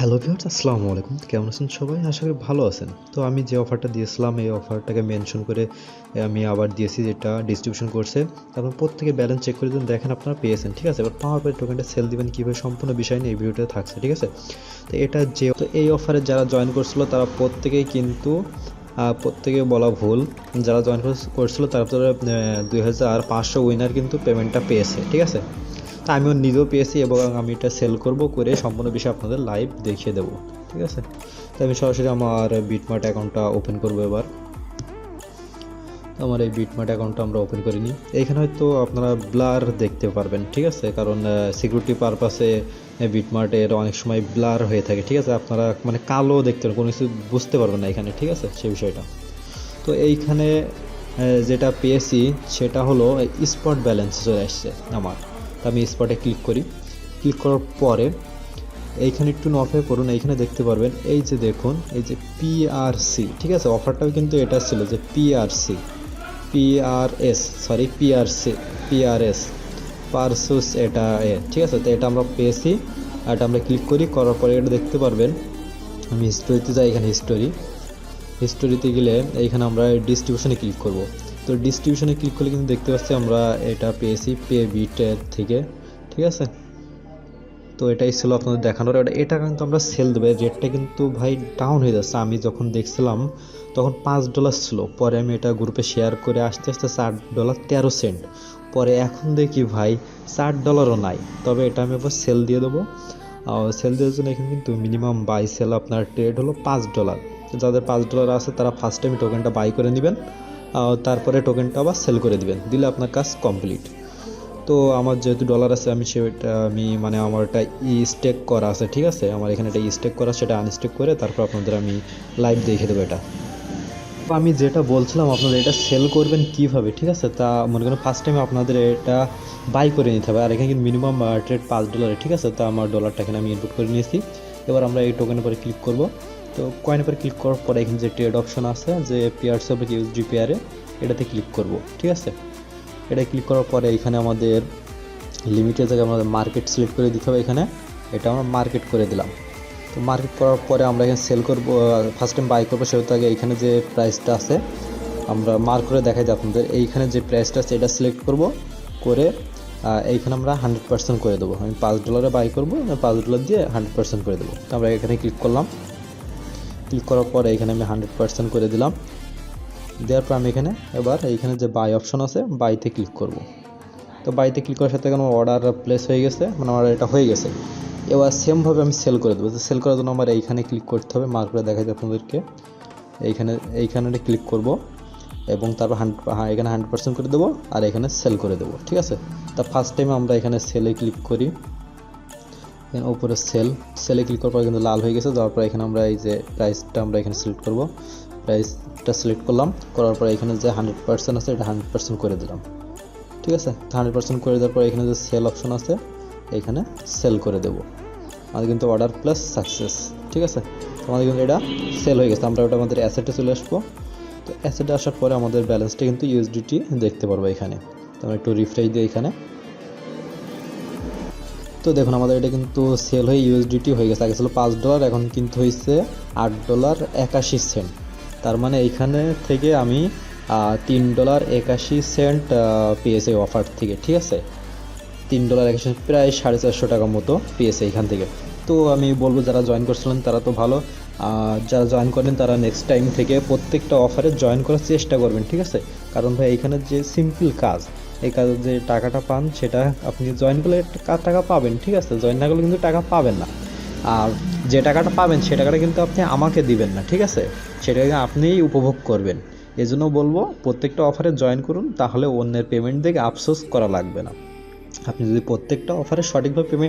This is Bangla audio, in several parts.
হ্যালো ভিউয়ার্স, আসসালামু আলাইকুম। কেমন আছেন সবাই? আশা করি ভালো আছেন। তো আমি যে অফারটা দিয়েছিলাম এই অফারটাকে মেনশন করে আমি আবার দিয়েছি, যেটা ডিস্ট্রিবিউশন করছে। তারপর প্রত্যেকে ব্যালেন্স চেক করে দেখেন আপনারা পেয়েছেন, ঠিক আছে? এবার পাওয়ার পরে টোকেনটা সেল দিবেন কীভাবে, সম্পূর্ণ বিষয় নিয়ে এই ভিডিওটা থাকছে, ঠিক আছে? তো এটা তো এই অফারে যারা জয়েন করছিল তারা প্রত্যেকেই কিন্তু প্রত্যেকে বলা ভুল, যারা জয়েন করছিল তারপরে 2500 উইনার কিন্তু পেমেন্টটা পেয়েছে, ঠিক আছে? তা আমিও নিজেও পেয়েছি এবং আমি এটা সেল করব, করে সম্পূর্ণ বিষয় আপনাদের লাইভ দেখিয়ে দেবো, ঠিক আছে? তো আমি সরাসরি আমার বিটমার্ট অ্যাকাউন্টটা ওপেন করবো। এবার আমার এই বিটমার্ট অ্যাকাউন্টটা আমরা ওপেন করে নিই। এইখানে হয়তো আপনারা ব্লার দেখতে পারবেন, ঠিক আছে? কারণ সিকিউরিটি পারপাসে বিটমার্টের অনেক সময় ব্লার হয়ে থাকে, ঠিক আছে? আপনারা মানে কালো দেখতে পারেন, কোনো কিছু বুঝতে পারবেন না এখানে, ঠিক আছে? সেই বিষয়টা। তো এইখানে যেটা পেয়েছি সেটা হলো স্পট ব্যালেন্স চলে আসছে আমার। আমি স্পটে ক্লিক করি। ক্লিক করার পরে এইখানে একটু অফে করুন, এইখানে দেখতে পারবেন এই যে দেখুন এই যে পিআরসি, ঠিক আছে? অফারটাও কিন্তু এটা ছিল যে পিআরএস পারসুস, এটা ঠিক আছে? তো এটা আমরা পেয়েছি। এটা আমরা ক্লিক করি, করার পরে এটা দেখতে পারবেন। আমি হিস্টোরিতে যাই, এখানে হিস্টোরিতে গেলে এইখানে আমরা ডিস্ট্রিবিউশনে ক্লিক করব। তো ডিস্ট্রিবিউশনে ক্লিক করলে কিন্তু দেখতে পাচ্ছি আমরা এটা পেয়েছি পেবিটের থেকে, ঠিক আছে? তো এটাই ছিল আপনাদের দেখানোর। এটা কিন্তু আমরা সেল দেবো। রেটটা কিন্তু ভাই ডাউন হয়ে যাচ্ছে। আমি যখন দেখছিলাম তখন $5 ছিল, পরে আমি এটা গ্রুপে শেয়ার করে আস্তে আস্তে $4.13। পরে এখন দেখি ভাই $4ও নাই। তবে এটা আমি আবার সেল দিয়ে দেবো। সেল দেওয়ার জন্য এখানে কিন্তু মিনিমাম বাই সেল আপনার ট্রেড হলো $5। যাদের $5 আছে তারা ফার্স্ট টাইম টোকেনটা বাই করে নেবেন, তারপরে টোকেনটা আবার সেল করে দিবেন, দিলে আপনার কাজ কমপ্লিট। তো আমার যেহেতু ডলার আছে আমি মানে আমার একটা স্টেক করা আছে, ঠিক আছে? আমার এখানে একটা স্টেক করা, সেটা আনস্টেক করে তারপর আপনাদের আমি লাইভ দেখে দেবো এটা। আমি যেটা বলছিলাম আপনাদের, এটা সেল করবেন কিভাবে, ঠিক আছে? তা মনে করেন ফার্স্ট টাইম আপনাদের এটা বাই করে নিতে হবে। আর এখানে কিন্তু মিনিমাম ট্রেড $5, ঠিক আছে? তো আমার ডলারটা এখানে আমি ইনপুট করে নিয়েছি। এবার আমরা এই টোকেনের পরে ক্লিক করব। তো কয়েনের পরে ক্লিক করার পরে এখানে যে ট্রেড অপশন আছে, যে পিআরসি অফ ইউএসডি পেয়ারে, এটাতে ক্লিক করব, ঠিক আছে? এটা ক্লিক করার পরে এখানে আমাদের লিমিটের জায়গায় আমাদের মার্কেট সিলেক্ট করে দিতে হবে। এখানে এটা আমরা মার্কেট করে দিলাম। তো মার্কেট করার পরে আমরা এখানে সেল করব, ফার্স্ট টাইম বাই করবো, সেহেতু আগে এইখানে যে প্রাইসটা আছে আমরা মার্ক করে দেখাই যে আপনাদের, এইখানে যে প্রাইসটা আছে এটা সিলেক্ট করব, করে এইখানে আমরা 100% করে দেবো। আমি $5 বাই করবো, $5 দিয়ে 100% করে দেবো। তো আমরা এখানে ক্লিক করলাম। ক্লিক করার পরে এখানে আমি 100% করে দিলাম। দেওয়ার পর আমি এখানে এবার এইখানে যে বাই অপশন আছে, বাইতে ক্লিক করব। তো বাইতে ক্লিক করার সাথে আমার অর্ডার প্লেস হয়ে গেছে, মানে আমার এটা হয়ে গেছে। এবার সেমভাবে আমি সেল করে দেবো। সেল করার জন্য আমার এইখানে ক্লিক করতে হবে, মার্ক করে দেখাই আপনাদেরকে। এইখানে ক্লিক করব এবং তারপর এখানে 100% করে দেবো, আর এখানে সেল করে দেবো, ঠিক আছে? তা ফার্স্ট টাইম আমরা এখানে সেলে ক্লিক করি, এখানে উপরে সেলে ক্লিক করার পর কিন্তু লাল হয়ে গেছে। তারপর এখানে আমরা এই যে প্রাইসটা আমরা এখানে সিলেক্ট করব, প্রাইসটা সিলেক্ট করলাম। করার পর এখানে যে 100% আছে এটা 100% করে দিলাম, ঠিক আছে? 100% করে দেওয়ার পর এখানে যে সেল অপশন আছে, এখানে সেল করে দেবো। আমাদের কিন্তু অর্ডার প্লাস সাকসেস, ঠিক আছে? আমাদের কিন্তু এটা সেল হয়ে গেছে। আমরা ওটা আমাদের অ্যাসেটে চলে আসবো। তো অ্যাসেটে আসার পরে আমাদের ব্যালেন্সটা কিন্তু ইউএসডিটি দেখতে পারবো এখানে। তো আমরা একটু রিফ্রেশ দিই এখানে। তো দেখুন আমাদের এটা কিন্তু সেল হয়ে ইউএসডিটি হয়ে গেছে। আগে ছিল $5, এখন কিন্তু হয়েছে $8.81। তার মানে এইখানে থেকে আমি $3.81 পেয়েছে অফার থেকে, ঠিক আছে? $3.81, প্রায় 450 টাকা মতো পেয়েছে এখান থেকে। তো আমি বলবো যারা জয়েন করছিলেন তারা তো ভালো, যারা জয়েন করেন তারা নেক্সট টাইম থেকে প্রত্যেকটা অফারে জয়েন করার চেষ্টা করবেন, ঠিক আছে? কারণ ভাই এখানে যে সিম্পল কাজ, এই কাজে যে টাকাটা পান সেটা আপনি জয়েন করলে টাকা পাবেন, ঠিক আছে? জয়েন না করলে কিন্তু টাকা পাবেন না। আর যে টাকাটা পাবেন সে টাকাটা কিন্তু আপনি আমাকে দিবেন না, ঠিক আছে? সেটাকে আপনিই উপভোগ করবেন। এই জন্য বলবো প্রত্যেকটা অফারে জয়েন করুন, তাহলে অন্যের পেমেন্ট দেখে আফসোস করা লাগবে না। আপনি যদি প্রত্যেকটা অফারে সঠিকভাবে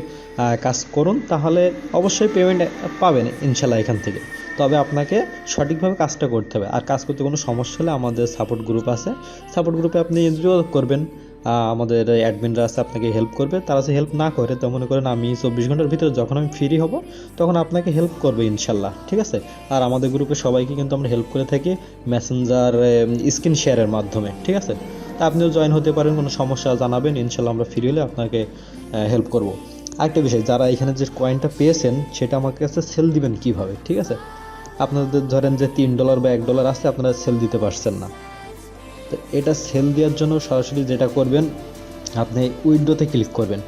কাজ করুন তাহলে অবশ্যই পেমেন্ট পাবেন ইনশাল্লাহ এখান থেকে। তবে আপনাকে সঠিকভাবে কাজটা করতে হবে। আর কাজ করতে কোনো সমস্যা হলে আমাদের সাপোর্ট গ্রুপ আছে, সাপোর্ট গ্রুপে আপনি যোগাযোগ করবেন। আমাদের অ্যাডমিনরা আছে, আপনাকে হেল্প করবে। তারা যদি হেল্প না করে তো মনে করেন আমি 24 ঘন্টার ভিতরে যখন আমি ফ্রি হব তখন আপনাকে হেল্প করবে ইনশাল্লাহ, ঠিক আছে? আর আমাদের গ্রুপে সবাইকে কিন্তু আমরা হেল্প করে থাকি মেসেঞ্জার স্ক্রিন শেয়ারের মাধ্যমে, ঠিক আছে? তা আপনিও জয়েন হতে পারেন, কোনো সমস্যা জানাবেন, ইনশাল্লাহ আমরা ফ্রি হলে আপনাকে হেল্প করব। আরেকটা বিষয়, যারা এখানে যে কয়েনটা পেয়েছেন সেটা আমার কাছে সেল দিবেন কিভাবে, ঠিক আছে? আপনাদের ধরেন যে $3 বা $1 আসছে, আপনারা সেল দিতে পারছেন না। তো এটা সেল দেওয়ার জন্য সরাসরি যেটা করবেন, আপনি উইথড্রোতে ক্লিক করবেন।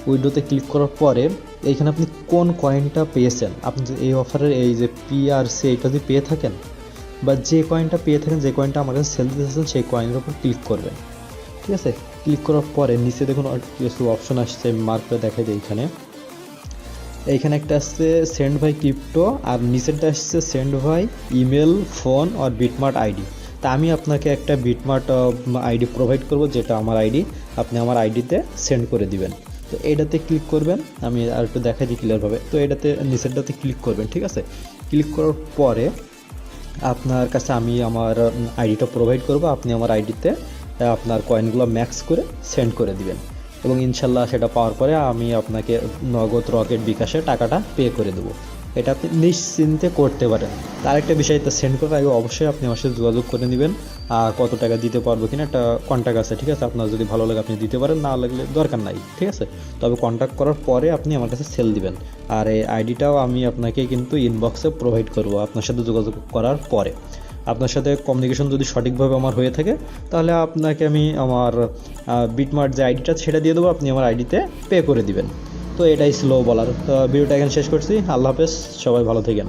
উইথড্রোতে ক্লিক করার পরে এইখানে আপনি কোন কয়েনটা পেয়েছেন, আপনি এই অফারের এই যে PRC এইটা যদি পেয়ে থাকেন বা যে কয়েনটা পেয়ে থাকেন, যে কয়েনটা আমার কাছে সেল দিতেছেন সেই কয়েনের উপর ক্লিক করবেন, ঠিক আছে? ক্লিক করার পরে নিচে দেখুন কিছু অপশন আসছে, মার্ক করে দেখাই দিই। এইখানে একটা আসছে সেন্ড বাই ক্রিপ্টো, আর নিচেরটা আসছে সেন্ড বাই ইমেল, ফোন আর বিটমার্ট আইডি। তা আমি আপনাকে একটা বিটমার্ট আইডি প্রোভাইড করব, যেটা আমার আইডি, আপনি আমার আইডিতে সেন্ড করে দিবেন। তো এইটাতে ক্লিক করবেন, আমি আর একটু দেখাই দিই ক্লিয়ারভাবে। তো এটাতে নিচেরটাতে ক্লিক করবেন, ঠিক আছে? ক্লিক করার পরে আপনার কাছে আমি আমার আইডিটা প্রোভাইড করব, আপনি আমার আইডিতে আপনার কয়েনগুলো ম্যাক্স করে সেন্ড করে দিবেন, এবং ইনশাল্লাহ সেটা পাওয়ার পরে আমি আপনাকে নগদ রকেট বিকাশে টাকাটা পে করে দেবো। এটা আপনি নিশ্চিন্তে করতে পারেন। তার একটা বিষয়, তো সেন্ড করার আগে অবশ্যই আপনি আমার সাথে যোগাযোগ করে নেবেন কত টাকা দিতে পারবো কিনা, একটা কন্ট্যাক্ট আছে, ঠিক আছে? আপনার যদি ভালো লাগে আপনি দিতে পারেন, না লাগলে দরকার নাই, ঠিক আছে? তবে কন্ট্যাক্ট করার পরে আপনি আমার কাছে সেল দিবেন, আর এই আইডিটাও আমি আপনাকে কিন্তু ইনবক্সে প্রোভাইড করব আপনার সাথে যোগাযোগ করার পরে। আপনার সাথে কমিউনিকেশন যদি সঠিকভাবে আমার হয়ে থাকে, তাহলে আপনাকে আমি আমার বিটমার্ট যে আইডিটা সেটা দিয়ে দেবো, আপনি আমার আইডিতে পে করে দিবেন। তো এটাই ছিল বলার। তো ভিডিওটা এখানে শেষ করছি। আল্লাহ হাফেজ, সবাই ভালো থাকেন।